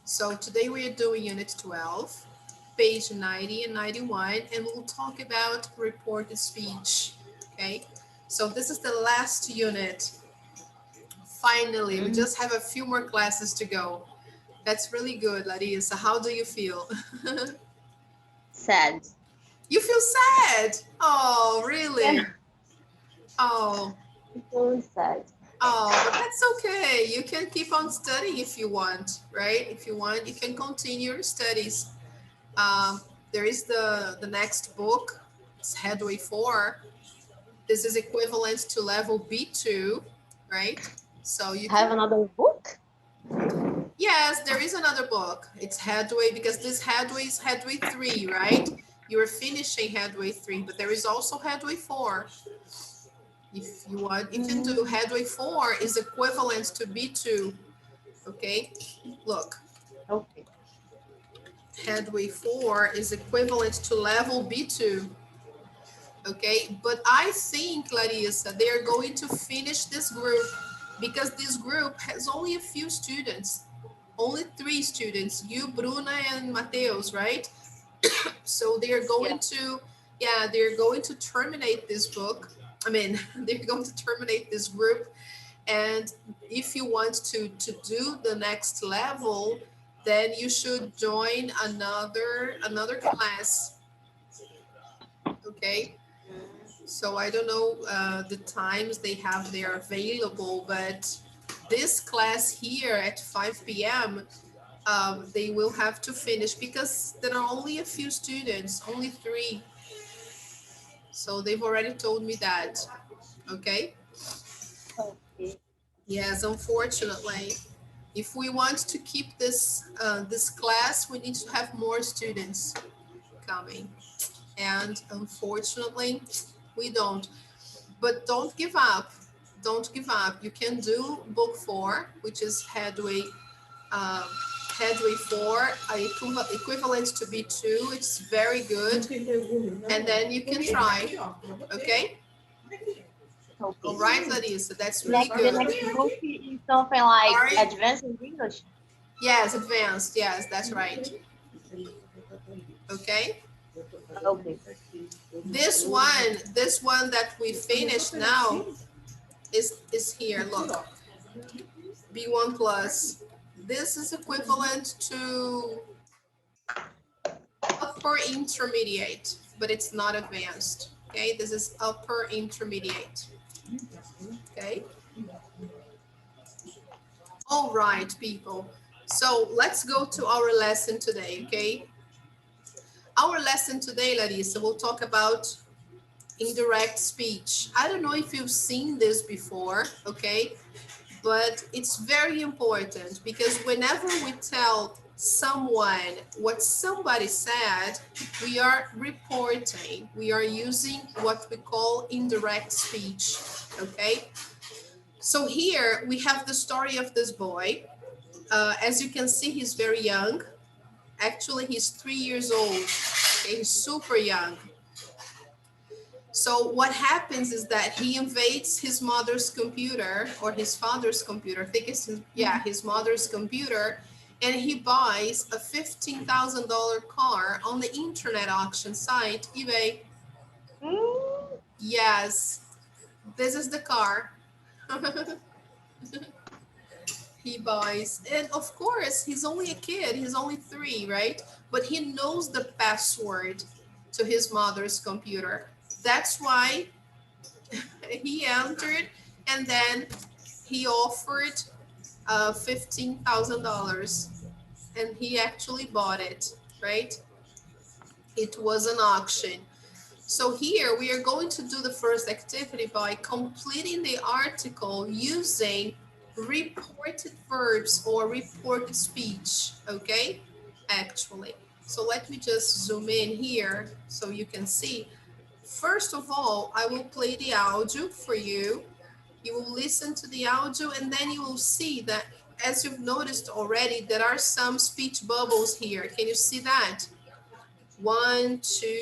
So today we are doing Unit 12, page 90 and 91, and we'll talk about reported speech, okay? So this is the last unit. Finally, we just have a few more classes to go. That's really good, Larissa. How do you feel? Sad. You feel sad? Oh, Yeah, really? Oh, it's really sad. oh, but that's okay. You can keep on studying if you want, right? If you want, you can continue your studies. Um, there is the next book. It's Headway 4. This is equivalent to level B2, right? So you Have can, another book? yes, there is another book. It's Headway because this Headway is Headway 3, right? You're finishing Headway 3, but there is also Headway 4. If you want, you can do Headway 4 is equivalent to B2, okay? Look, Okay. Headway 4 is equivalent to level B2. Okay, but I think, Clarissa, they are going to finish this group because this group has only a few students, only 3 students, you, Bruna, and Mateus, right? So they are Yeah. going to, yeah, they're going to terminate this book. I mean, they're going to terminate this group. And if you want to do the next level, then you should join another class, okay? So I don't know the times they have there available, but this class here at 5 p.m., they will have to finish because there are only a few students, only 3. So they've already told me that, okay? Okay. Yes, unfortunately. If we want to keep this class, we need to have more students coming. And unfortunately, we don't. But don't give up. Don't give up. You can do book 4, which is um, Headway 4, equivalent to B2. It's very good. And then you can try. Okay? All Okay. right, Larissa, that's really The good. next book is something like Sorry? Advanced English. Yes, advanced. Yes, that's right. Okay? Okay. This one that we finished now is here. Look, B1 plus. This is equivalent to upper intermediate, but it's not advanced. Okay, this is upper intermediate. Okay. All right, people. So let's go to our lesson today. Okay. Our lesson today, Larissa, we'll talk about indirect speech. I don't know if you've seen this before. Okay. But it's very important because whenever we tell someone what somebody said, we are reporting, we are using what we call indirect speech, okay? So here we have the story of this boy. As you can see, he's very young. Actually, he's 3 years old. Okay, he's super young. So what happens is that he invades his mother's computer or his father's computer. I think it's his mother's computer, and he buys a $15,000 car on the internet auction site eBay. Mm, Yes, this is the car. He buys, and of course he's only a kid. He's only 3, right? But he knows the password to his mother's computer. That's why he entered, and then he offered $15,000, and he actually bought it, right? It was an auction. So here we are going to do the first activity by completing the article using reported verbs or reported speech, okay? Actually. So let me just zoom in here so you can see. First of all, I will play the audio for you. You will listen to the audio, and then you will see that, as you've noticed already, there are some speech bubbles here. Can you see that? 1, 2,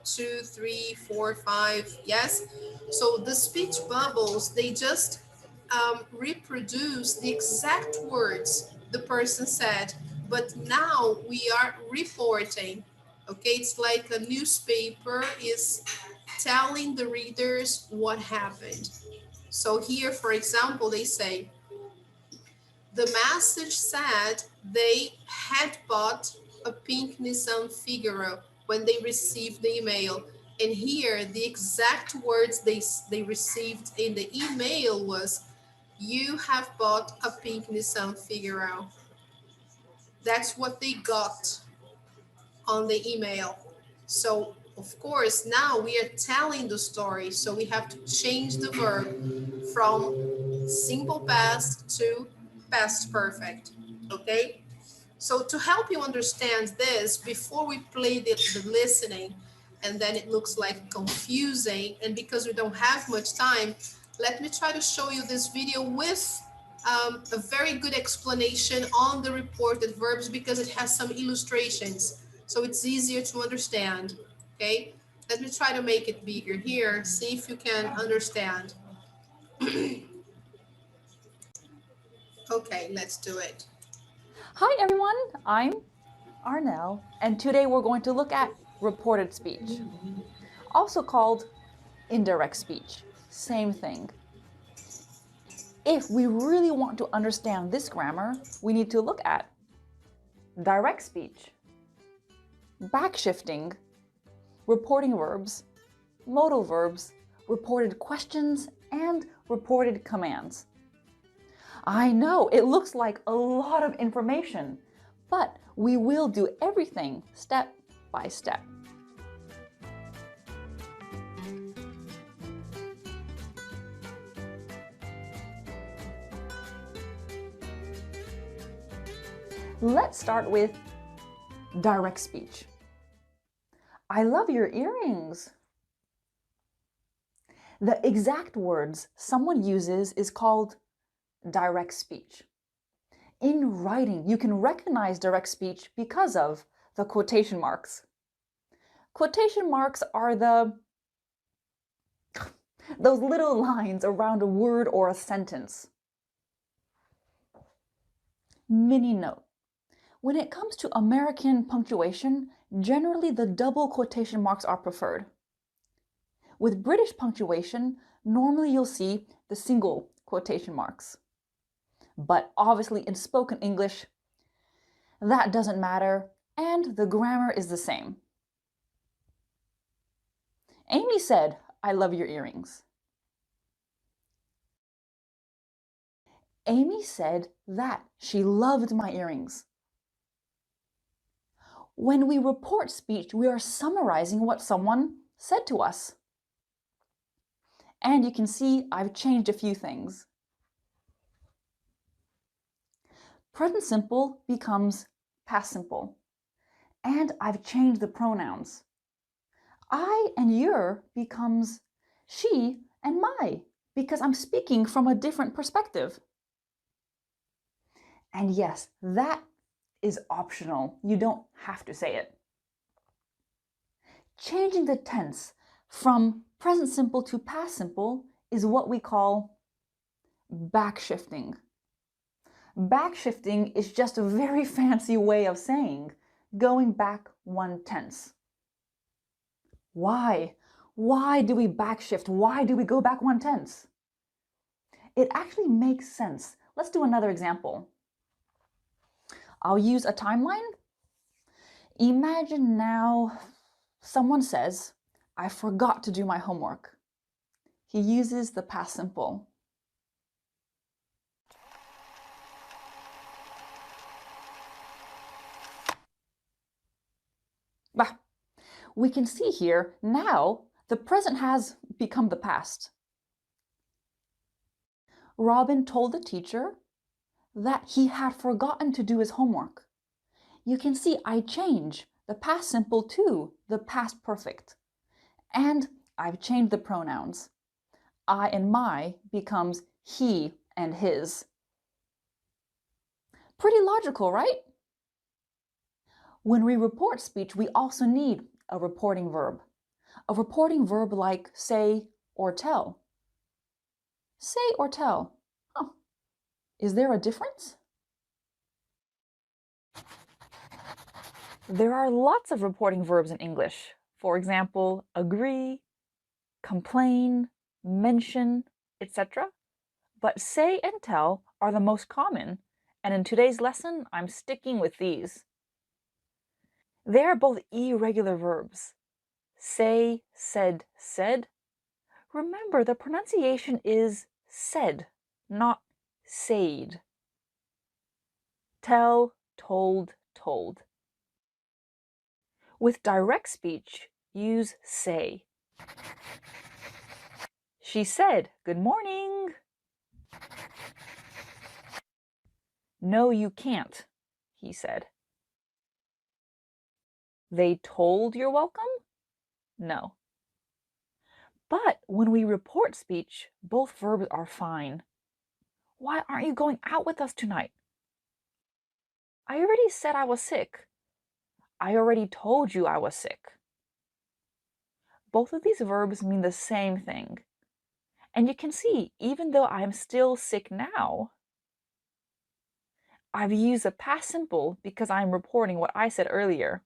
2, 3, 4, 5. Yes. So the speech bubbles, they just reproduce the exact words the person said. but now we are reporting. Okay, it's like a newspaper is telling the readers what happened. So here, for example, they say, the message said they had bought a pink Nissan Figaro when they received the email. And here, the exact words they received in the email was, you have bought a pink Nissan Figaro. That's what they got on the email. So, of course, now we are telling the story. So we have to change the verb from simple past to past perfect. Okay? So to help you understand this, before we play the listening, and then it looks like confusing, and because we don't have much time, let me try to show you this video with a very good explanation on the reported verbs, because it has some illustrations, so it's easier to understand. Okay, let me try to make it bigger here, see if you can understand. Okay, let's do it. Hi everyone, I'm Arnell, and today we're going to look at reported speech, also called indirect speech. Same thing. If we really want to understand this grammar, we need to look at direct speech, backshifting, reporting verbs, modal verbs, reported questions, and reported commands. I know, it looks like a lot of information, but we will do everything step by step. Let's start with direct speech. I love your earrings. The exact words someone uses is called direct speech. In writing, you can recognize direct speech because of the quotation marks. Quotation marks are those little lines around a word or a sentence. Mini note. When it comes to American punctuation, generally the double quotation marks are preferred. With British punctuation, normally you'll see the single quotation marks. But obviously in spoken English, that doesn't matter, and the grammar is the same. Amy said, I love your earrings. Amy said that she loved my earrings. When we report speech, we are summarizing what someone said to us. And you can see I've changed a few things. Present simple becomes past simple. And I've changed the pronouns. I and your becomes she and my, because I'm speaking from a different perspective. And yes, that is optional. You don't have to say it. Changing the tense from present simple to past simple is what we call backshifting. Backshifting is just a very fancy way of saying going back one tense. Why? Why do we backshift? Why do we go back one tense? It actually makes sense. Let's do another example. I'll use a timeline. Imagine now someone says, I forgot to do my homework. He uses the past simple. Bah. We can see here now the present has become the past. Robin told the teacher that he had forgotten to do his homework. You can see I change the past simple to the past perfect. And I've changed the pronouns. I and my becomes he and his. Pretty logical, right? When we report speech, we also need a reporting verb. A reporting verb like say or tell. Say or tell. Is there a difference? There are lots of reporting verbs in English. For example, agree, complain, mention, etc. But say and tell are the most common, and in today's lesson, I'm sticking with these. They are both irregular verbs. Say, said, said. Remember, the pronunciation is said, not said. Tell, told, told. With direct speech, use say. She said, "Good morning." "No, you can't," he said. They told you're welcome? No. But when we report speech, both verbs are fine. Why aren't you going out with us tonight? I already said I was sick. I already told you I was sick. Both of these verbs mean the same thing. And you can see, even though I'm still sick now, I've used a past simple because I'm reporting what I said earlier.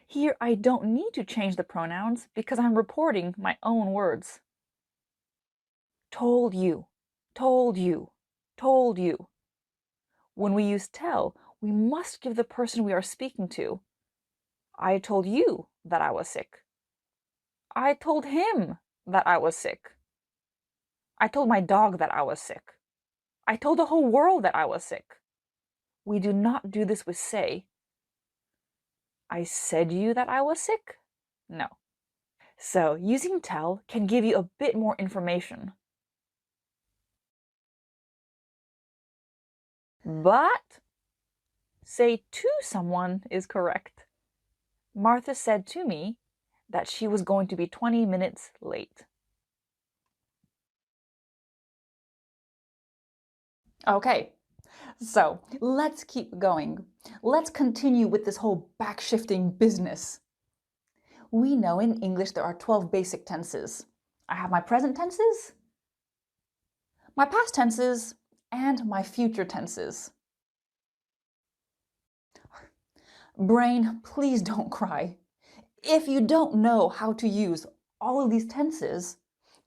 Here, I don't need to change the pronouns because I'm reporting my own words. Told you, told you, told you. When we use tell, we must give the person we are speaking to. I told you that I was sick. I told him that I was sick. I told my dog that I was sick. I told the whole world that I was sick. We do not do this with say. I said you that I was sick? No. So using tell can give you a bit more information. But say to someone is correct. Martha said to me that she was going to be 20 minutes late. Okay, so let's keep going. Let's continue with this whole backshifting business. We know in English there are 12 basic tenses. I have my present tenses, my past tenses, and my future tenses. Brain, please don't cry. If you don't know how to use all of these tenses,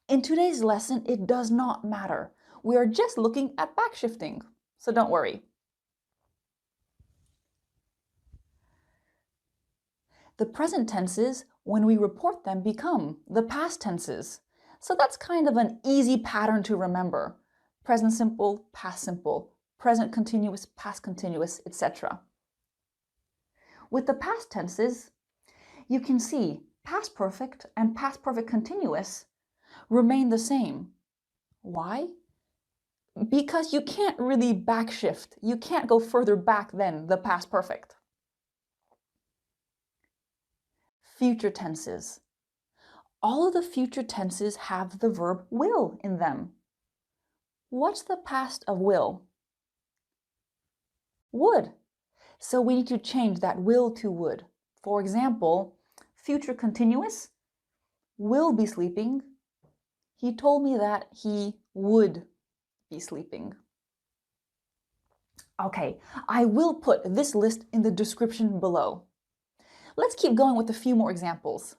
in today's lesson it does not matter. We are just looking at backshifting, so don't worry. The present tenses, when we report them, become the past tenses. So that's kind of an easy pattern to remember. Present simple, past simple, present continuous, past continuous, etc. With the past tenses, you can see past perfect and past perfect continuous remain the same. Why? Because you can't really backshift. You can't go further back than the past perfect. Future tenses. All of the future tenses have the verb will in them. What's the past of will? Would. So we need to change that will to would. For example, future continuous, will be sleeping. He told me that he would be sleeping. Okay, I will put this list in the description below. Let's keep going with a few more examples.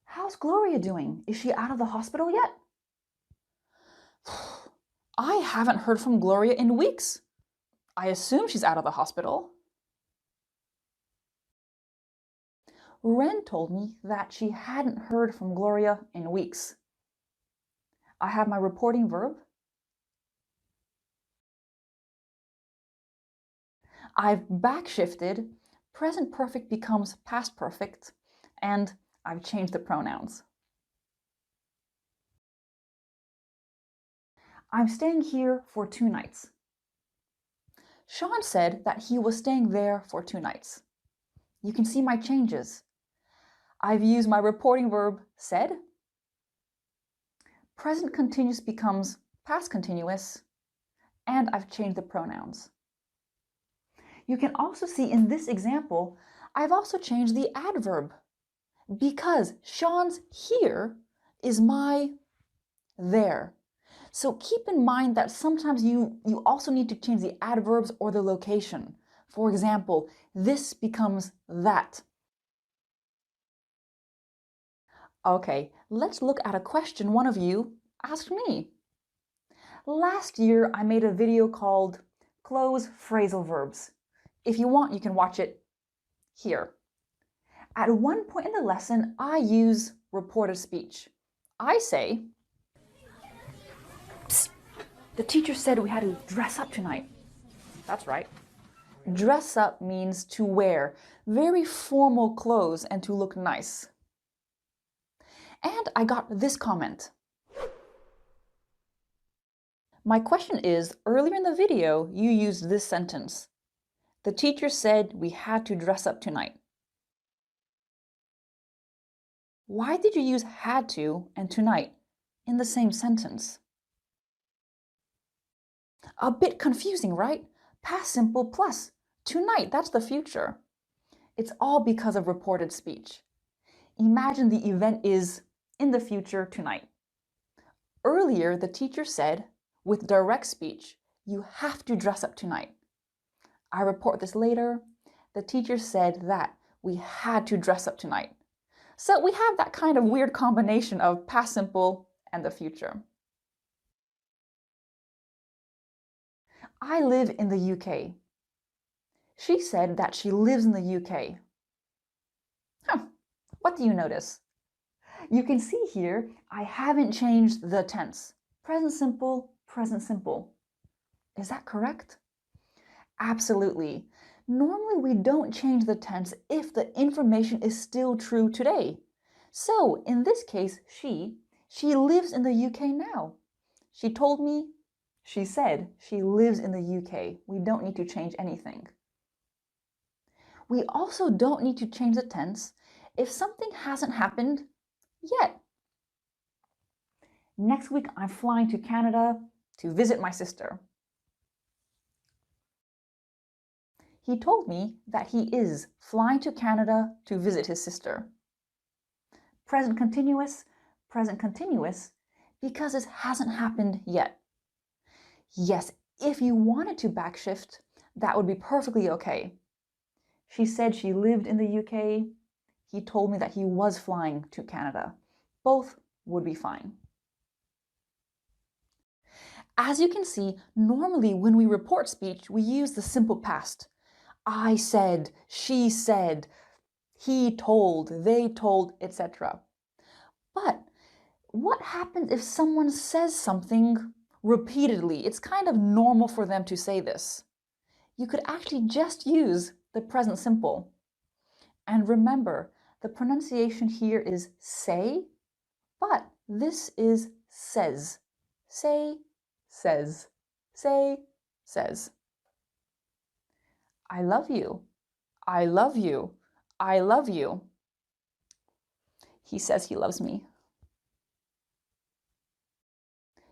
How's Gloria doing? Is she out of the hospital yet? I haven't heard from Gloria in weeks. I assume she's out of the hospital. Ren told me that she hadn't heard from Gloria in weeks. I have my reporting verb. I've backshifted. Present perfect becomes past perfect, and I've changed the pronouns. I'm staying here for 2 nights. Sean said that he was staying there for 2 nights. You can see my changes. I've used my reporting verb said. Present continuous becomes past continuous, and I've changed the pronouns. You can also see in this example, I've also changed the adverb because Sean's here is my there. So keep in mind that sometimes you also need to change the adverbs or the location. For example, this becomes that. Okay, let's look at a question one of you asked me. Last year, I made a video called Close Phrasal Verbs. If you want, you can watch it here. At one point in the lesson, I use reported speech. I say, "Psst, the teacher said we had to dress up tonight." That's right. Dress up means to wear very formal clothes and to look nice. And I got this comment. My question is, earlier in the video, you used this sentence. The teacher said we had to dress up tonight. Why did you use had to and tonight in the same sentence? A bit confusing, right? Past simple plus tonight, that's the future. It's all because of reported speech. Imagine the event is in the future tonight. Earlier, the teacher said, with direct speech, you have to dress up tonight. I report this later. The teacher said that we had to dress up tonight. So we have that kind of weird combination of past simple and the future. I live in the UK. She said that she lives in the UK. What do you notice? You can see here, I haven't changed the tense. Present simple, present simple. Is that correct? Absolutely. Normally we don't change the tense if the information is still true today. So in this case, she lives in the UK now. She told me, she said she lives in the UK. We don't need to change anything. We also don't need to change the tense if something hasn't happened yet. Next week, I'm flying to Canada to visit my sister. He told me that he is flying to Canada to visit his sister. Present continuous, because it hasn't happened yet. Yes, if you wanted to backshift, that would be perfectly okay. She said she lived in the UK. He told me that he was flying to Canada. Both would be fine. As you can see, normally when we report speech, we use the simple past. I said, she said, he told, they told, etc. But what happens if someone says something repeatedly? It's kind of normal for them to say this. You could actually just use the present simple. And remember, the pronunciation here is say, but this is says. Say, says. Say, says. I love you. I love you. I love you. He says he loves me.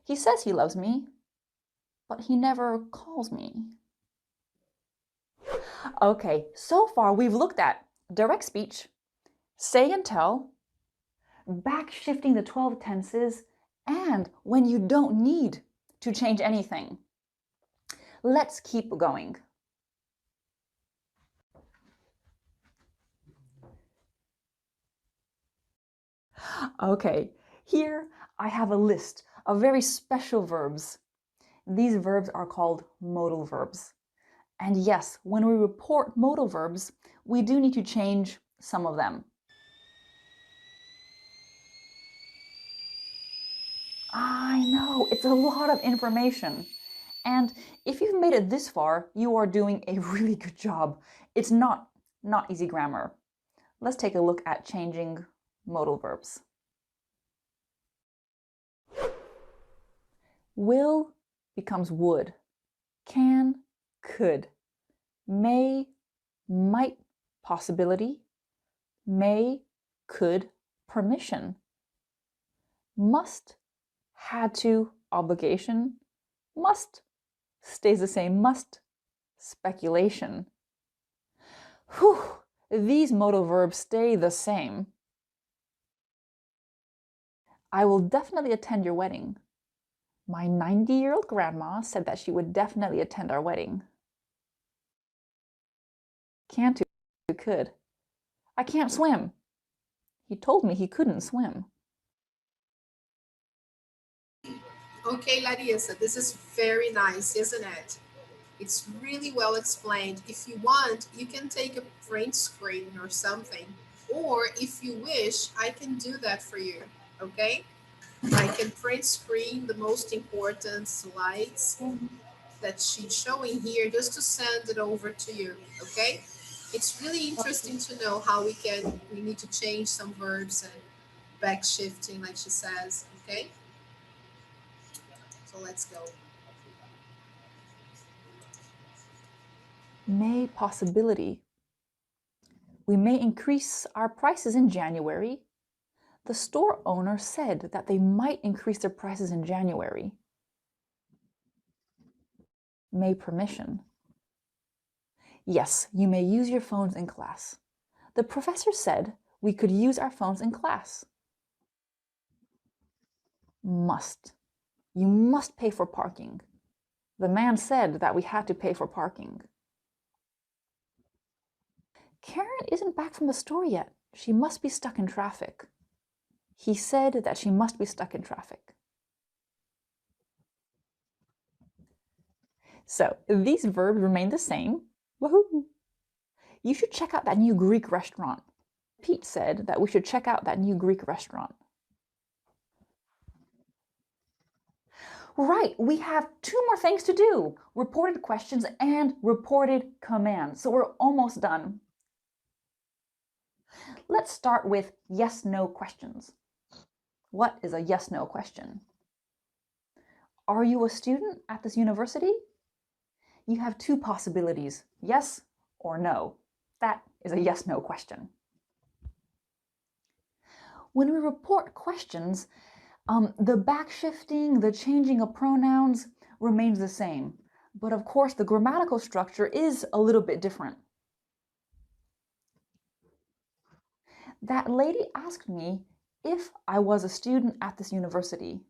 He says he loves me, but he never calls me. Okay, so far we've looked at direct speech, say and tell, backshifting the 12 tenses, and when you don't need to change anything. Let's keep going. Okay, here I have a list of very special verbs. These verbs are called modal verbs. And yes, when we report modal verbs, we do need to change some of them. I know, it's a lot of information. And if you've made it this far, you are doing a really good job. It's not easy grammar. Let's take a look at changing modal verbs. Will becomes would. Can, could. May, might, possibility. May, could, permission. Must, had to, obligation. Must stays the same, must, speculation. Whew, these modal verbs stay the same. I will definitely attend your wedding. My 90-year-old grandma said that she would definitely attend our wedding. Can't who could. I can't swim. He told me he couldn't swim. Okay, Larissa, this is very nice, isn't it? It's really well explained. If you want, you can take a print screen or something. Or if you wish, I can do that for you, okay? I can print screen the most important slides that she's showing here just to send it over to you, okay? It's really interesting to know how we need to change some verbs and back shifting like she says, okay? So let's go. May possibility. We may increase our prices in January. The store owner said that they might increase their prices in January. May permission. Yes, you may use your phones in class. The professor said we could use our phones in class. Must. You must pay for parking. The man said that we had to pay for parking. Karen isn't back from the store yet. She must be stuck in traffic. He said that she must be stuck in traffic. So these verbs remain the same. Woohoo! You should check out that new Greek restaurant. Pete said that we should check out that new Greek restaurant. Right, we have two more things to do. Reported questions and reported commands. So we're almost done. Let's start with yes-no questions. What is a yes-no question? Are you a student at this university? You have two possibilities, yes or no. That is a yes-no question. When we report questions, the backshifting, the changing of pronouns remains the same. But of course, the grammatical structure is a little bit different. That lady asked me if I was a student at this university.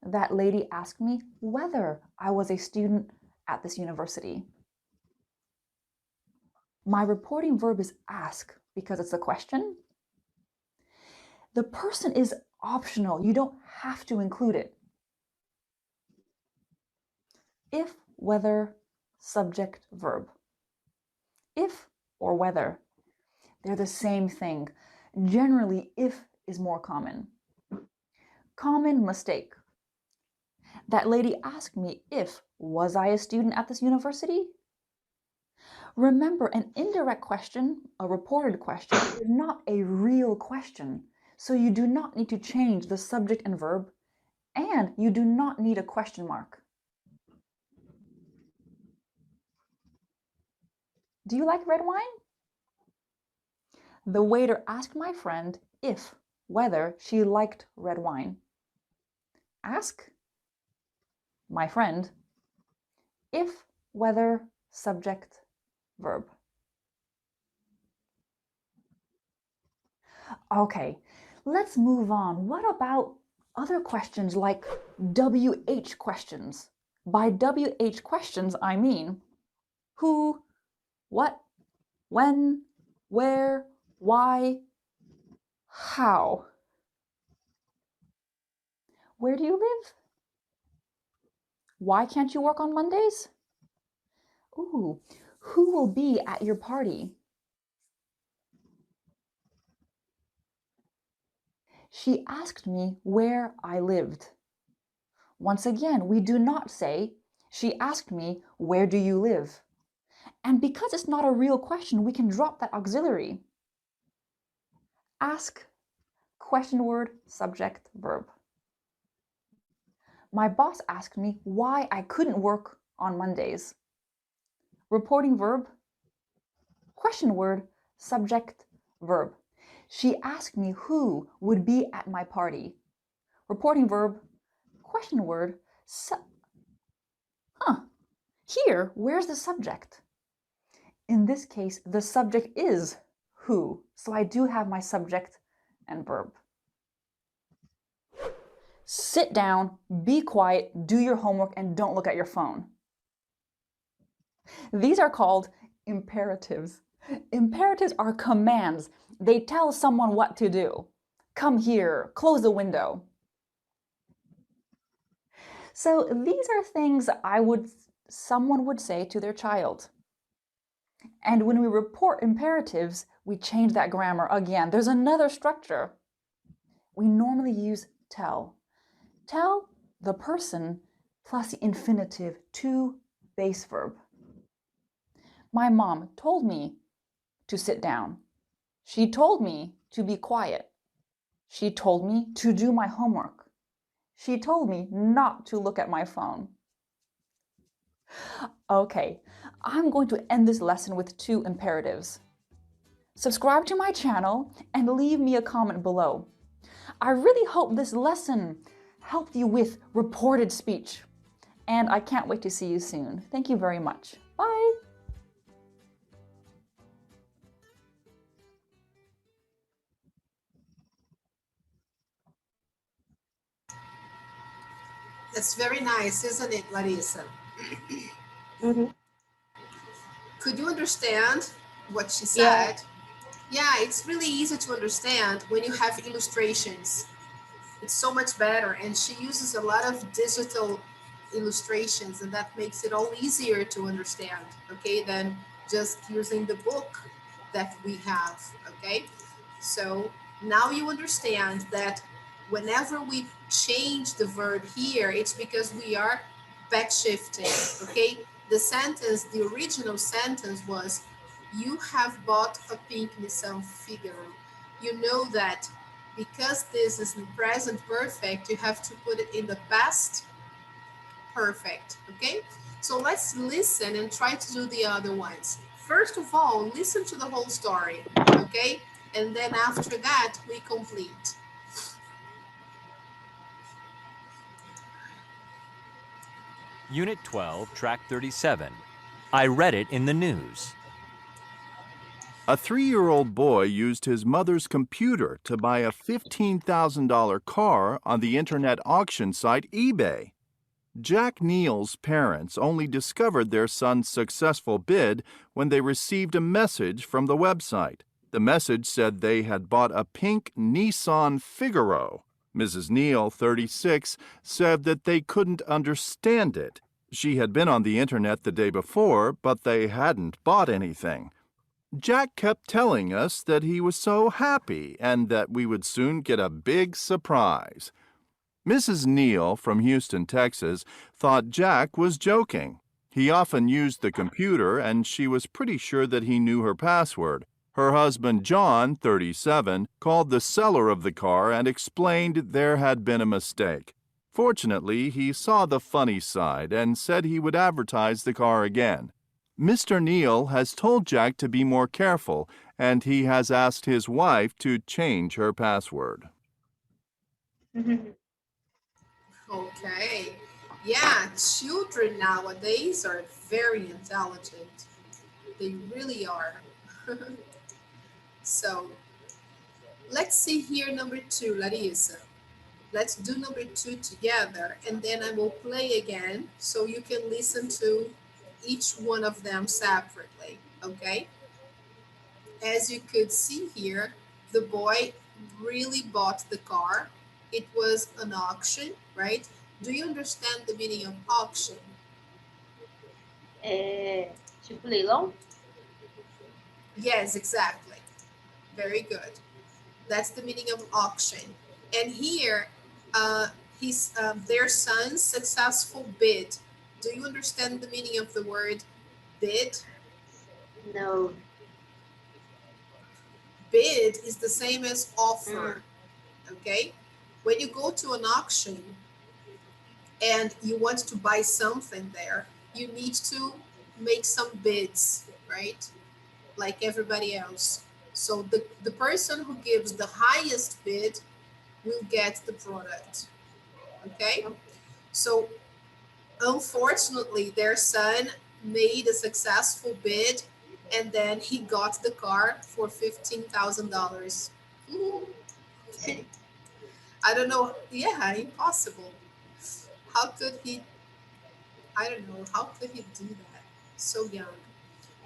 That lady asked me whether I was a student at this university. My reporting verb is ask because it's a question. The person is optional. You don't have to include it. If, whether, subject, verb. If or whether, they're the same thing. Generally, if is more common. Common mistake. That lady asked me if was I a student at this university? Remember, an indirect question, a reported question, is not a real question. So you do not need to change the subject and verb, and you do not need a question mark. Do you like red wine? The waiter asked my friend if, whether she liked red wine. Ask my friend if, whether, subject, verb. Okay, let's move on. What about other questions like WH questions? By WH questions, I mean who, what, when, where, why, how. Where do you live? Why can't you work on Mondays? Ooh, who will be at your party? She asked me where I lived. Once again, we do not say, she asked me, where do you live? And because it's not a real question, we can drop that auxiliary. Ask, question word, subject, verb. My boss asked me why I couldn't work on Mondays. Reporting verb, question word, subject, verb. She asked me who would be at my party. Reporting verb, question word, Here, where's the subject? In this case, the subject is who, so I do have my subject and verb. sit down, be quiet, do your homework, and don't look at your phone. These are called imperatives. Imperatives are commands. They tell someone what to do. Come here, close the window. So these are things someone would say to their child. And when we report imperatives, we change that grammar again. There's another structure. We normally use tell. Tell the person plus the infinitive to base verb. My mom told me to sit down. She told me to be quiet. She told me to do my homework. She told me not to look at my phone. Okay, I'm going to end this lesson with 2 imperatives. Subscribe to my channel and leave me a comment below. I really hope this lesson helped you with reported speech. And I can't wait to see you soon. Thank you very much. Bye! That's very nice, isn't it, Larissa? Mm-hmm. Could you understand what she Yeah. said? Yeah, it's really easy to understand when you have illustrations. It's so much better, and she uses a lot of digital illustrations, and that makes it all easier to understand, okay, than just using the book that we have, okay? So now you understand that whenever we change the verb here, it's because we are back shifting, okay? The original sentence was, you have bought a pink Nissan Figaro. You know that because this is in present perfect, you have to put it in the past perfect, okay? So let's listen and try to do the other ones. First of all, listen to the whole story, okay? And then after that, we complete. Unit 12, Track 37. I read it in the news. A 3-year-old boy used his mother's computer to buy a $15,000 car on the internet auction site eBay. Jack Neal's parents only discovered their son's successful bid when they received a message from the website. The message said they had bought a pink Nissan Figaro. Mrs. Neal, 36, said that they couldn't understand it. She had been on the internet the day before, but they hadn't bought anything. Jack kept telling us that he was so happy and that we would soon get a big surprise. Mrs. Neal from Houston, Texas, thought Jack was joking. He often used the computer, and she was pretty sure that he knew her password. Her husband, John, 37, called the seller of the car and explained there had been a mistake. Fortunately, he saw the funny side and said he would advertise the car again. Mr. Neal has told Jack to be more careful, and he has asked his wife to change her password. Okay. Yeah, children nowadays are very intelligent. They really are. So let's see here number 2, Larissa. Let's do number 2 together, and then I will play again so you can listen to each one of them separately, okay? As you could see here, the boy really bought the car. It was an auction, right? Do you understand the meaning of auction? Tipo leilão? Yes, exactly. Very good. That's the meaning of auction. And here, their son's successful bid. Do you understand the meaning of the word bid? No. Bid is the same as offer, okay? When you go to an auction and you want to buy something there, you need to make some bids, right? Like everybody else. So the person who gives the highest bid will get the product, okay? So unfortunately, their son made a successful bid, and then he got the car for $15,000. Okay. I don't know. Yeah, impossible. How could he? I don't know. How could he do that? So young.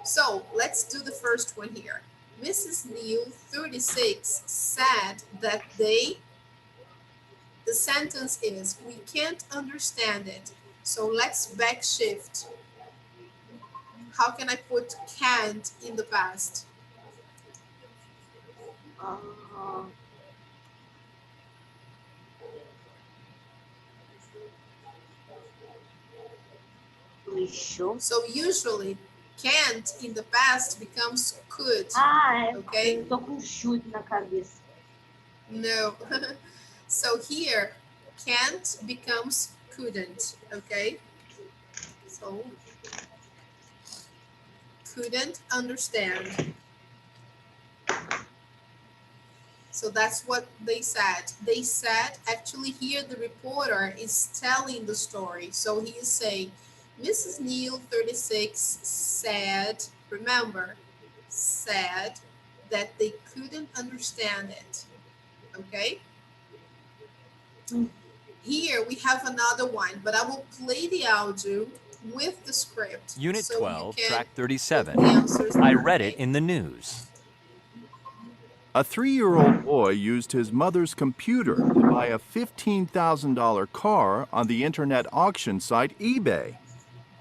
So let's do the first one here. Mrs. Neal, 36, said that the sentence is, we can't understand it. So let's back shift. How can I put can't in the past? Uh, lixo. So usually can't in the past becomes could. Ah, é. Okay? Eu tô com chute na cabeça. No. So here can't becomes couldn't. Okay? So couldn't understand. So that's what they said. They said, actually here the reporter is telling the story. So he is saying, Mrs. Neal, 36, said, remember, said that they couldn't understand it. Okay? Here we have another one, but I will play the audio with the script. Unit so 12, you can track put 37. the answers I there, read it okay? in the news. A 3-year-old boy used his mother's computer to buy a $15,000 car on the internet auction site eBay.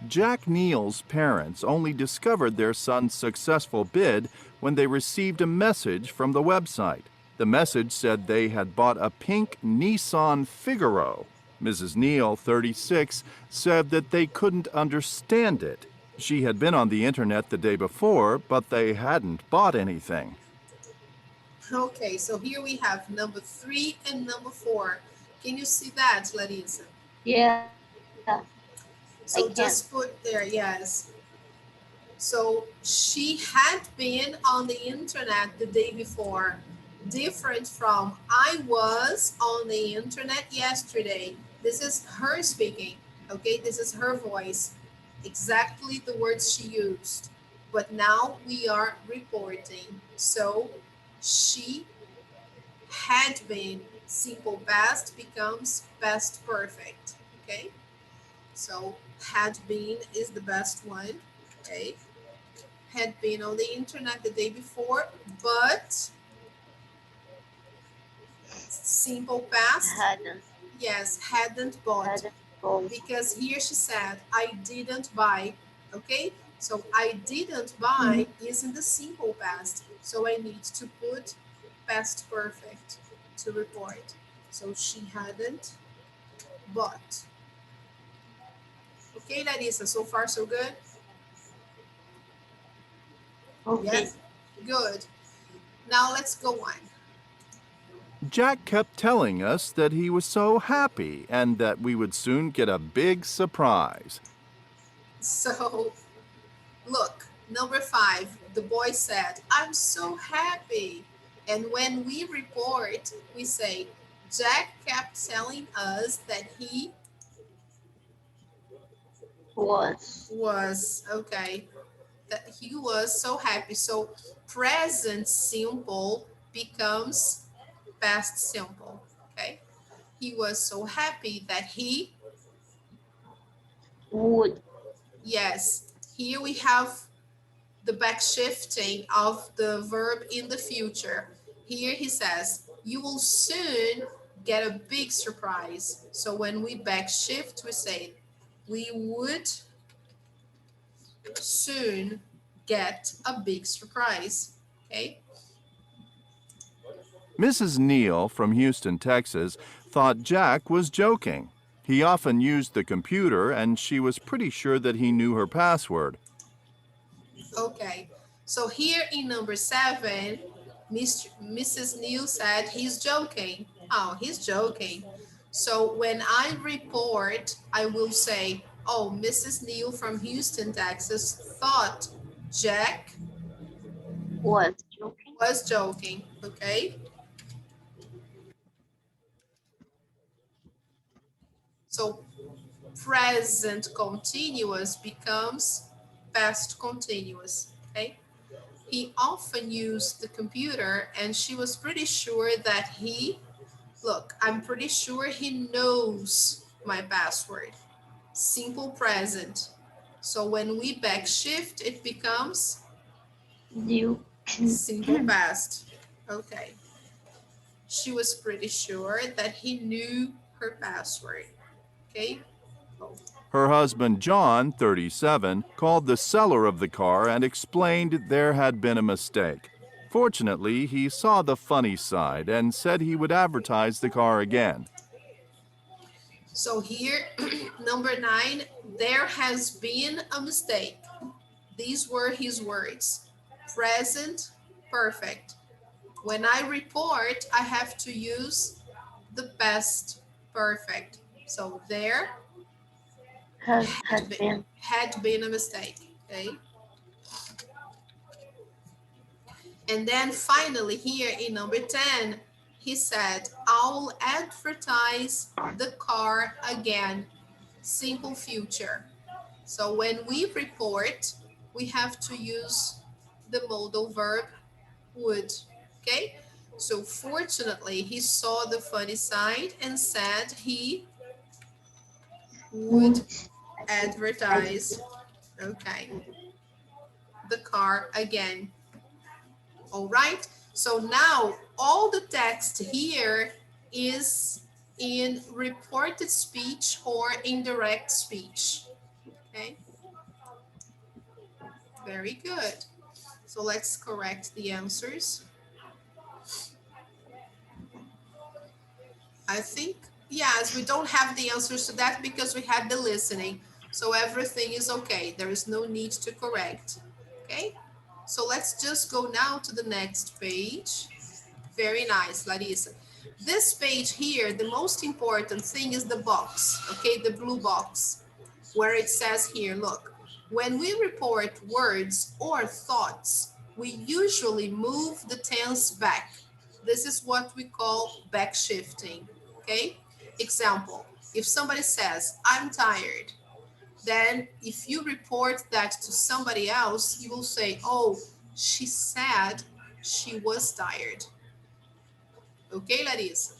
Jack Neal's parents only discovered their son's successful bid when they received a message from the website. The message said they had bought a pink Nissan Figaro. Mrs. Neal, 36, said that they couldn't understand it. She had been on the internet the day before, but they hadn't bought anything. Okay, so here we have number 3 and number 4. Can you see that, Larissa? Yeah. So can. just put there, yes. So she had been on the internet the day before, different from I was on the internet yesterday. This is her speaking, okay? This is her voice, exactly the words she used. But now we are reporting. So she had been, simple past becomes past perfect, okay? So had been is the best one, okay? Had been on the internet the day before, but simple past, Hadn't. yes, hadn't bought. Hadn't bought. Because here she said, I didn't buy, okay? So I didn't buy is in the simple past. So I need to put past perfect to report. So she hadn't bought. Okay, Larissa, so far so good? Okay. Yes? Good. Now let's go on. Jack kept telling us that he was so happy and that we would soon get a big surprise. So, look, number 5, the boy said, I'm so happy. And when we report, we say, Jack kept telling us that he was, okay, that he was so happy. So, present simple becomes past simple, okay? He was so happy that he, Would. yes, here we have the back shifting of the verb in the future. Here he says, you will soon get a big surprise. So when we back shift, we say, we would soon get a big surprise. Okay? Mrs. Neal from Houston, Texas, thought Jack was joking. He often used the computer, and she was pretty sure that he knew her password. Okay. So here in number 7, Mrs. Neal said he's joking. Oh, he's joking. So when I report, I will say, oh, Mrs. Neal from Houston, Texas thought Jack Was joking. was joking. Okay. So present continuous becomes past continuous. Okay. He often used the computer, and she was pretty sure that he Look, I'm pretty sure he knows my password. Simple present. So when we backshift, it becomes You. simple past. Okay. She was pretty sure that he knew her password. Okay. Her husband, John, 37, called the seller of the car and explained there had been a mistake. Fortunately, he saw the funny side and said he would advertise the car again. So here, number 9, there has been a mistake. These were his words. Present perfect. When I report, I have to use the past perfect. So there Had had been a mistake. Okay. And then finally here in number 10, he said, I'll advertise the car again. Simple future. So when we report, we have to use the modal verb would. Okay. So fortunately, he saw the funny side and said he would advertise, okay, the car again. All right. So now all the text here is in reported speech or indirect speech. Okay. Very good. So let's correct the answers. I think, yes, we don't have the answers to that because we had the listening. So everything is okay. There is no need to correct. Okay. So let's just go now to the next page. Very nice, Larissa. This page here, the most important thing is the box, okay, the blue box, where it says here, look, when we report words or thoughts, we usually move the tense back. This is what we call back shifting, okay? Example, if somebody says, I'm tired, then if you report that to somebody else, you will say, oh, she said she was tired. Okay, Larissa?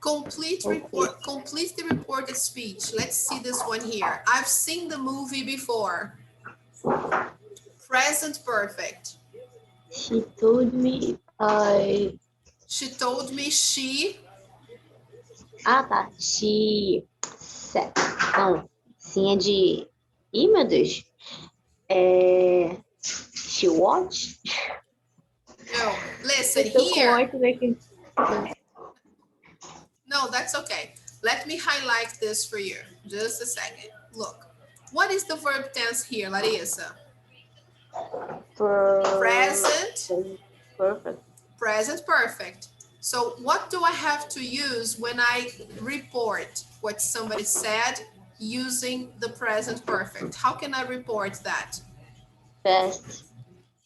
Complete the reported speech. Let's see this one here. I've seen the movie before. Present perfect. She told me She told me she. Ah, tá. She said. Não. Sim, é de. Ih, meu Deus. She watched. No, listen Eu tô com here. 8 daqui. No, that's okay. Let me highlight this for you. Just a second. Look. What is the verb tense here, Larissa? Present. Perfect. Present perfect. So what do I have to use when I report what somebody said using the present perfect? How can I report that? Past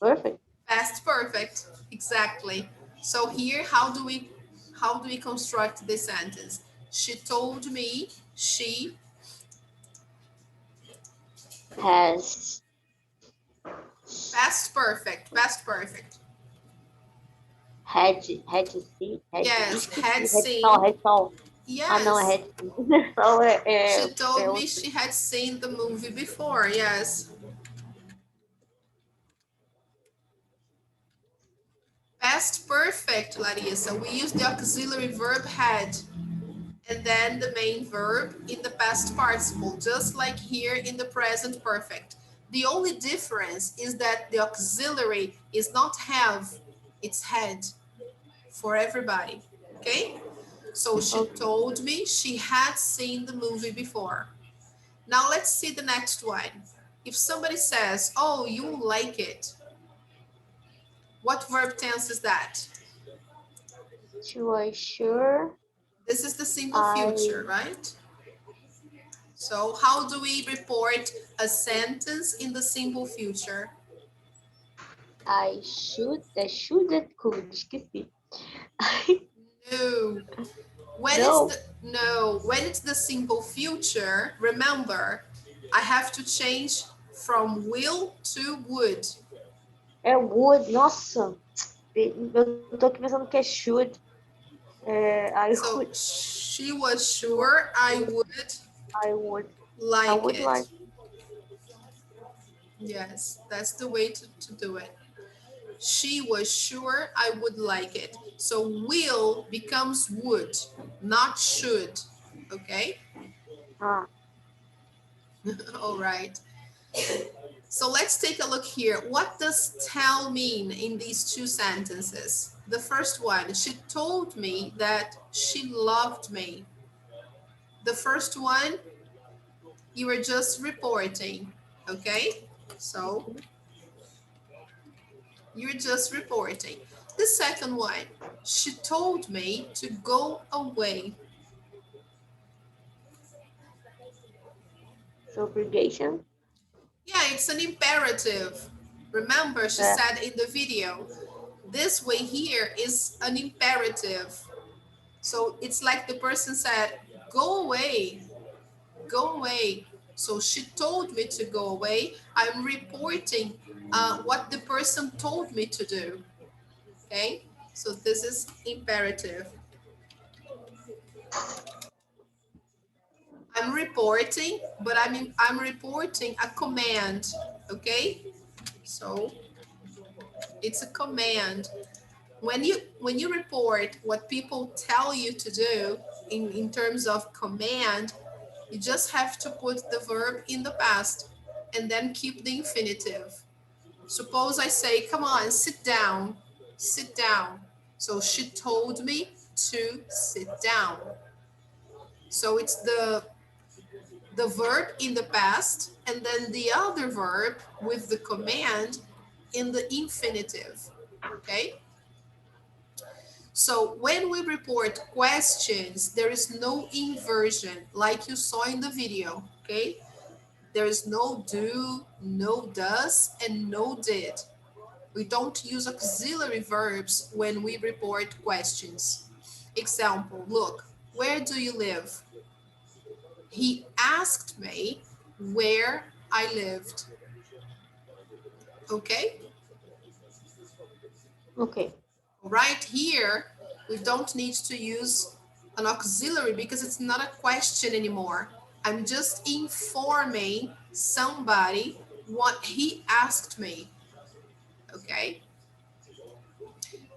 perfect. Past perfect, exactly. So here, how do we construct this sentence? She told me she Has. past perfect, past perfect. Had to see. Yes, had seen. Had saw. Yes. Ah, não, had seen. Só She told me she had seen the movie before. Yes. Past perfect, Larissa. We use the auxiliary verb had and then the main verb in the past participle, just like here in the present perfect. The only difference is that the auxiliary is not have, it's had for everybody. Okay? So she told me she had seen the movie before. Now let's see the next one. If somebody says, oh, you like it, what verb tense is that? She was sure. This is the simple future, right? So how do we report a sentence in the simple future? I should, that could, esqueci. No. When it's the simple future, remember, I have to change from will to would. É would, nossa. Eu tô aqui pensando que é should. I So would. she was sure I would I would. like I would it. like. Yes, that's the way to do it. She was sure I would like it. So will becomes would, not should. Okay? Ah, All right. So let's take a look here. What does tell mean in these two sentences? The first one, she told me that she loved me. The first one, you were just reporting, okay? So you're just reporting. The second one, she told me to go away. segregation. Yeah, it's an imperative. Remember, she Yeah. said in the video, this way here is an imperative. So it's like the person said, go away, go away. So she told me to go away. I'm reporting what the person told me to do. Okay, so this is imperative. I'm reporting, but I'm reporting a command. Okay, so it's a command. When you report what people tell you to do in terms of command, you just have to put the verb in the past and then keep the infinitive. Suppose I say, come on, sit down, sit down. So she told me to sit down. So it's the verb in the past and then the other verb with the command in the infinitive. Okay? So when we report questions, there is no inversion like you saw in the video, okay? There is no do, no does, and no did. We don't use auxiliary verbs when we report questions. Example, look, where do you live? He asked me where I lived. Okay? Okay. Right here, we don't need to use an auxiliary because it's not a question anymore. I'm just informing somebody what he asked me. Okay?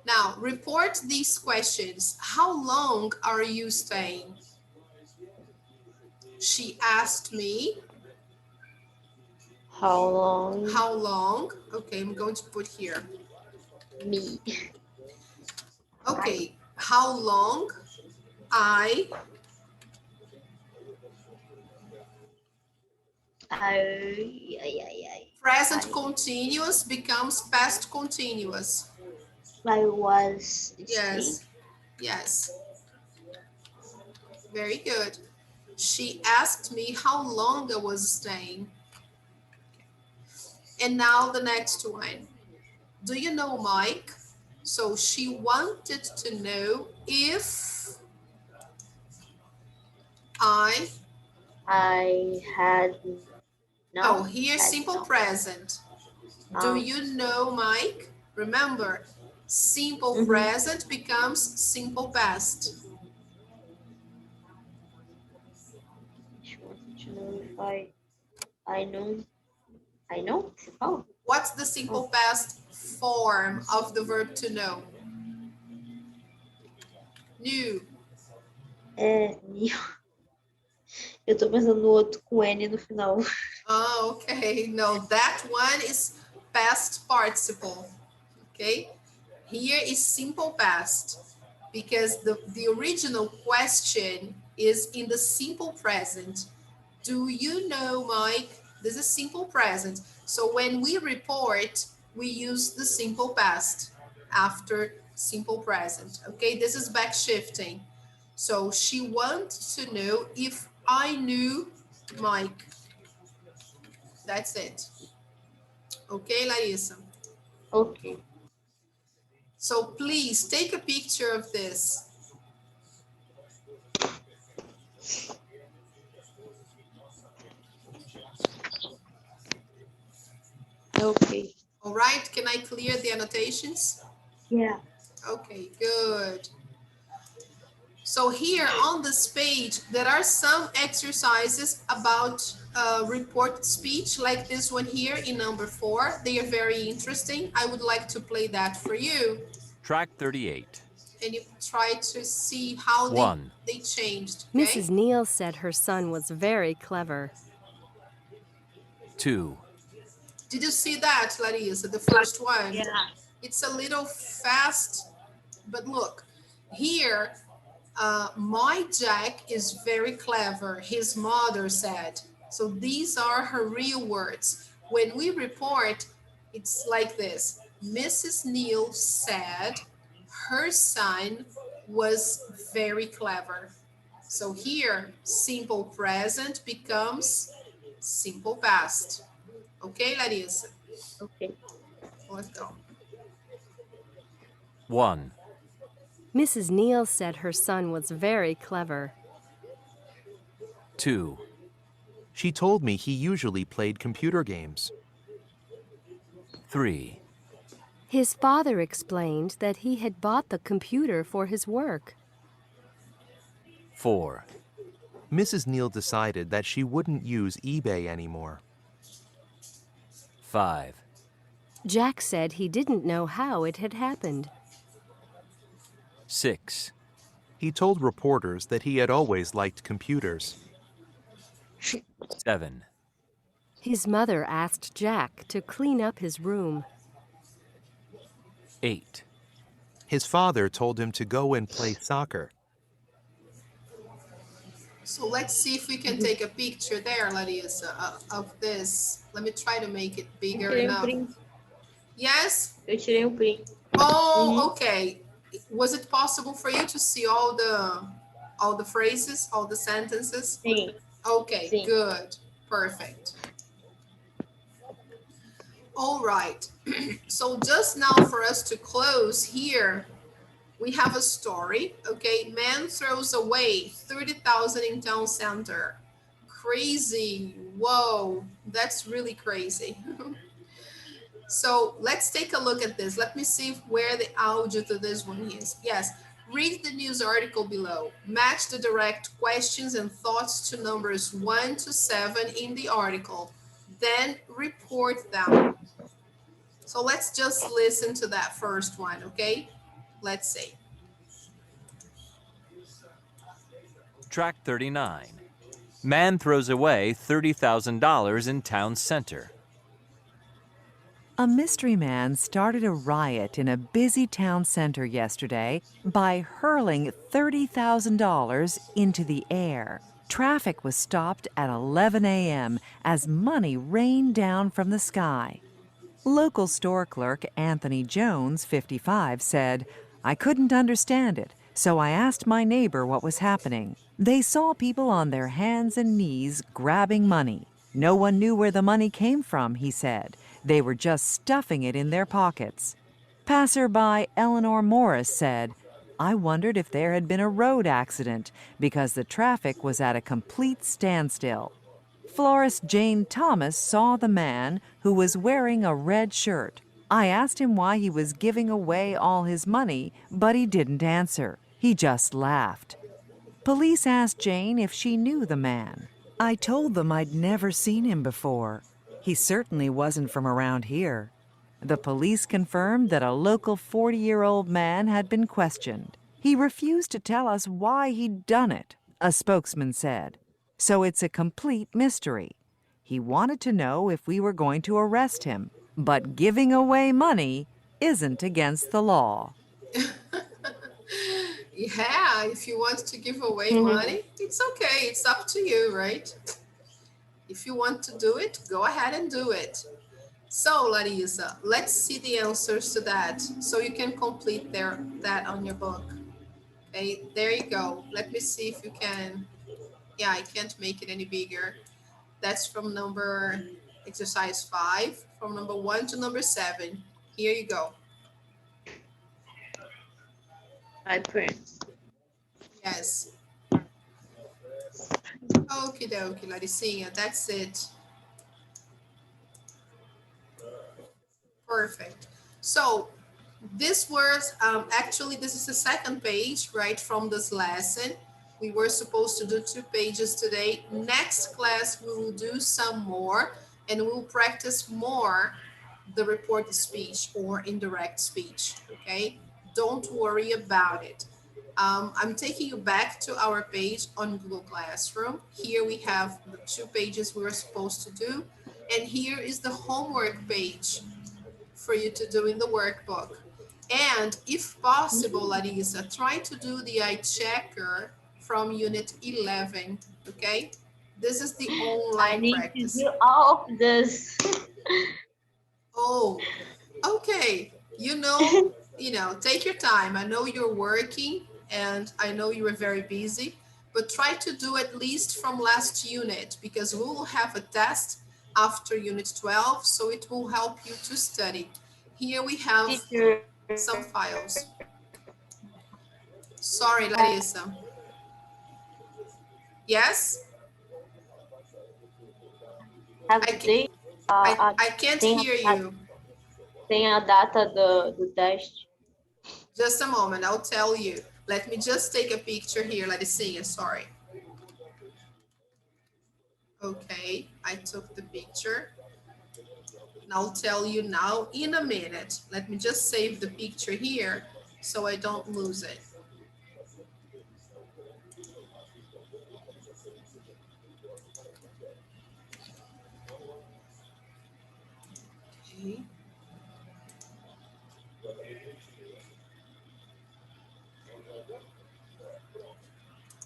Now, report these questions. How long are you staying? She asked me. How long? How long? Okay, I'm going to put here. Me. Okay, how long I present continuous becomes past continuous. I was staying. Yes, yes. Very good. She asked me how long I was staying. And now the next one. Do you know Mike? So she wanted to know if I had oh, no. here Had simple no. present. Do you know Mike? Remember, simple present becomes simple past. She wanted to know if I know. I know. Oh. What's the simple past form of the verb to know? Knew. Eu tô pensando no outro com N no final. Oh, okay. No, that one is past participle. Okay. Here is simple past because the original question is in the simple present. Do you know, Mike? This is simple present. So when we report, we use the simple past after simple present. Okay, this is back shifting. So she wants to know if I knew Mike. That's it. Okay, Larissa. Okay. So please take a picture of this. Okay. All right, can I clear the annotations? Yeah. Okay, good. So here on this page, there are some exercises about report speech, like this one here in number 4. They are very interesting. I would like to play that for you. Track 38. And you try to see how 1. they changed, Mrs. okay? Neal said her son was very clever. 2. Did you see that, Larissa, the first one? Yeah. It's a little fast, but look, here, my Jack is very clever, his mother said. So these are her real words. When we report, it's like this. Mrs. Neal said her son was very clever. So here, simple present becomes simple past. Okay, Larissa? Okay. Let's go. 1. Mrs. Neal said her son was very clever. 2. She told me he usually played computer games. 3. His father explained that he had bought the computer for his work. 4. Mrs. Neal decided that she wouldn't use eBay anymore. 5. Jack said he didn't know how it had happened. 6. He told reporters that he had always liked computers. 7. His mother asked Jack to clean up his room. 8. His father told him to go and play soccer. So let's see if we can take a picture there, Larissa, of this. Let me try to make it bigger Tirei enough. print. Yes? Eu tirei print. Oh, okay. Was it possible for you to see all the phrases, all the sentences? Sim. Okay, Sim. good. Perfect. All right. So just now for us to close here, we have a story, okay? Man throws away 30,000 in town center. Crazy. Whoa, that's really crazy. So let's take a look at this. Let me see where the audio to this one is. Yes, read the news article below. Match the direct questions and thoughts to numbers 1 to 7 in the article. Then report them. So let's just listen to that first one, okay? Let's see. Track 39. Man throws away $30,000 in town center. A mystery man started a riot in a busy town center yesterday by hurling $30,000 into the air. Traffic was stopped at 11 a.m. as money rained down from the sky. Local store clerk Anthony Jones, 55, said, "I couldn't understand it, so I asked my neighbor what was happening. They saw people on their hands and knees grabbing money. No one knew where the money came from," he said. "They were just stuffing it in their pockets." Passerby Eleanor Morris said, "I wondered if there had been a road accident because the traffic was at a complete standstill." Florist Jane Thomas saw the man who was wearing a red shirt. "I asked him why he was giving away all his money, but he didn't answer. He just laughed." Police asked Jane if she knew the man. "I told them I'd never seen him before. He certainly wasn't from around here." The police confirmed that a local 40-year-old man had been questioned. "He refused to tell us why he'd done it," a spokesman said. "So it's a complete mystery. He wanted to know if we were going to arrest him, but giving away money isn't against the law." Yeah, if you want to give away money, it's okay. It's up to you, right? If you want to do it, go ahead and do it. So, Larissa, let's see the answers to that so you can complete that on your book. Okay, there you go. Let me see if you can. Yeah, I can't make it any bigger. That's from exercise 5, from number 1 to number 7. Here you go. I print. Yes. Okie dokie, Larissinha, that's it. Perfect. So This was, actually, this is the second page, right, from this lesson. We were supposed to do 2 pages today. Next class, we will do some more and we'll practice more the reported speech or indirect speech, okay? Don't worry about it. I'm taking you back to our page on Google Classroom. Here we have the 2 pages we were supposed to do. And here is the homework page for you to do in the workbook. And if possible, Larissa, try to do the eye checker from unit 11, okay? This is the I online need to practice. do all of this. Oh, okay. Take your time. I know you're working and I know you were very busy, but try to do at least from last unit because we will have a test after unit 12, so it will help you to study. Here we have Teacher, some files. Sorry, Larissa. Yes? have I, the ca- date. I can't Tem hear you. tem a data do teste. Just a moment, I'll tell you. Let me just take a picture here, Larissa, sorry. Okay, I took the picture. And I'll tell you now in a minute. Let me just save the picture here so I don't lose it. Okay.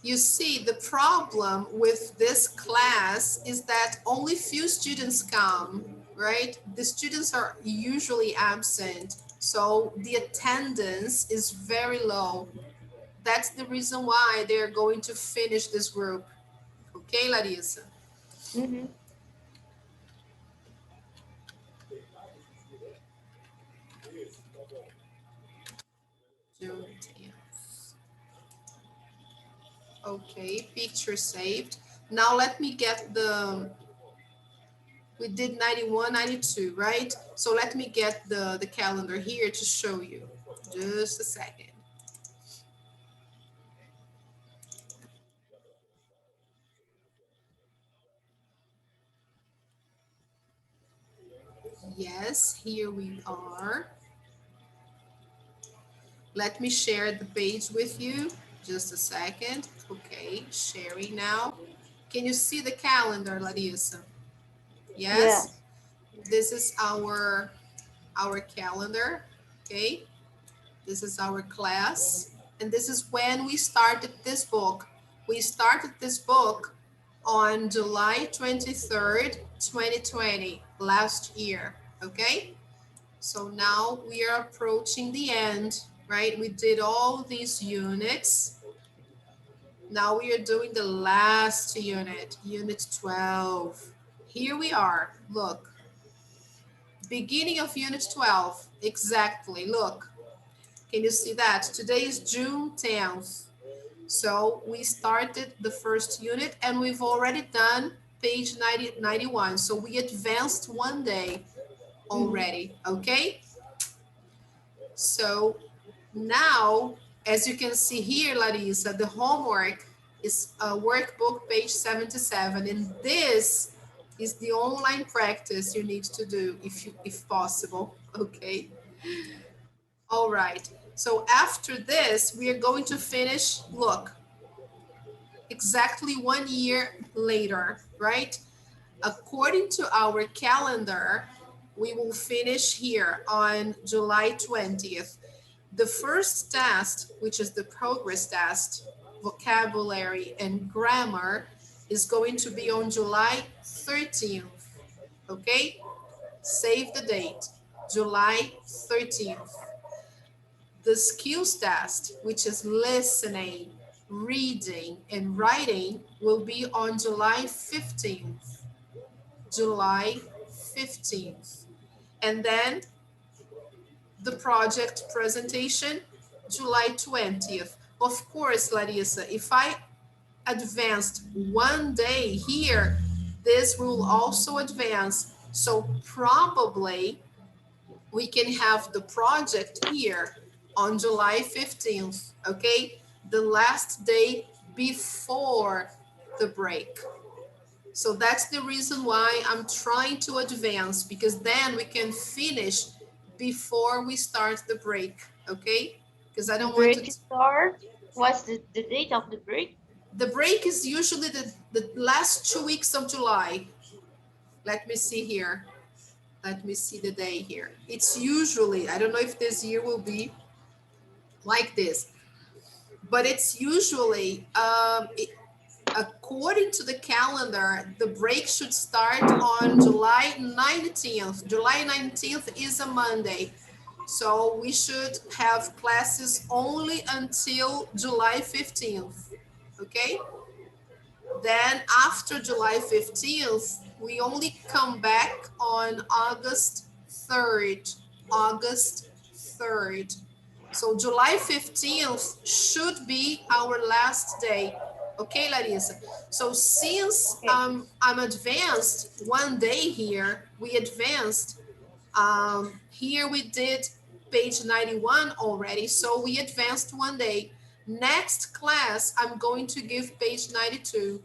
You see, the problem with this class is that only few students come, right? The students are usually absent, so the attendance is very low. That's the reason why they're going to finish this group. Okay, Larissa? Uhum. June 10th. Okay, picture saved. Now let me get we did 91, 92, right? So let me get the calendar here to show you. Just a second. Yes, here we are. Let me share the page with you. Just a second. Okay, sharing now. Can you see the calendar, Larissa? Yeah. Yes? This is our calendar, okay? This is our class. And this is when we started this book. We started this book on July 23rd, 2020, last year, okay? So now we are approaching the end, right? We did all these units. Now we are doing the last unit, unit 12. Here we are, look. Beginning of unit 12, exactly, look. Can you see that? Today is June 10th. So we started the first unit and we've already done page 91. So we advanced one day already, okay? So now, as you can see here, Larissa, the homework is workbook page 77. And this is the online practice you need to do if possible, okay? All right, so after this, we are going to finish, look, exactly 1 year later, right? According to our calendar, we will finish here on July 20th. The first test, which is the progress test, vocabulary and grammar, is going to be on July 13th, okay? Save the date, July 13th. The skills test, which is listening, reading, and writing, will be on July 15th. July 15th. And then the project presentation, July 20th. Of course, Larissa, if I advanced one day here, this will also advance. So probably we can have the project here on July 15th, okay? The last day before the break. So that's the reason why I'm trying to advance, because then we can finish before we start the break, okay? Because I The don't want to. break start. What's the date of the break? The break is usually the last 2 weeks of July. Let me see here. Let me see the day here. It's usually, I don't know if this year will be like this, but it's usually, according to the calendar, the break should start on July 19th. July 19th is a Monday. So we should have classes only until July 15th, okay? Then after July 15th, we only come back on August 3rd. August 3rd. So July 15th should be our last day. Okay, Larissa. So since Okay. I'm advanced one day here, we advanced. Here we did page 91 already, so we advanced one day. Next class, I'm going to give page 92.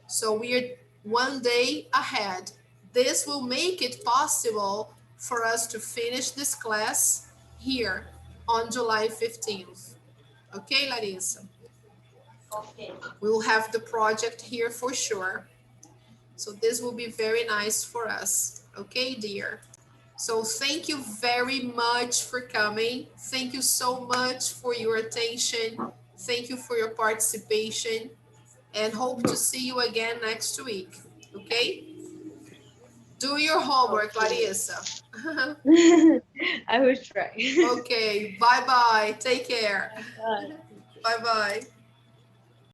So we are one day ahead. This will make it possible for us to finish this class here on July 15th. Okay, Larissa? Okay. We will have the project here for sure. So this will be very nice for us. Okay, dear? So thank you very much for coming. Thank you so much for your attention. Thank you for your participation, and hope to see you again next week. Okay? Do your homework, Okay. Larissa. I will try. Okay, bye-bye. Take care. Bye. Bye-bye.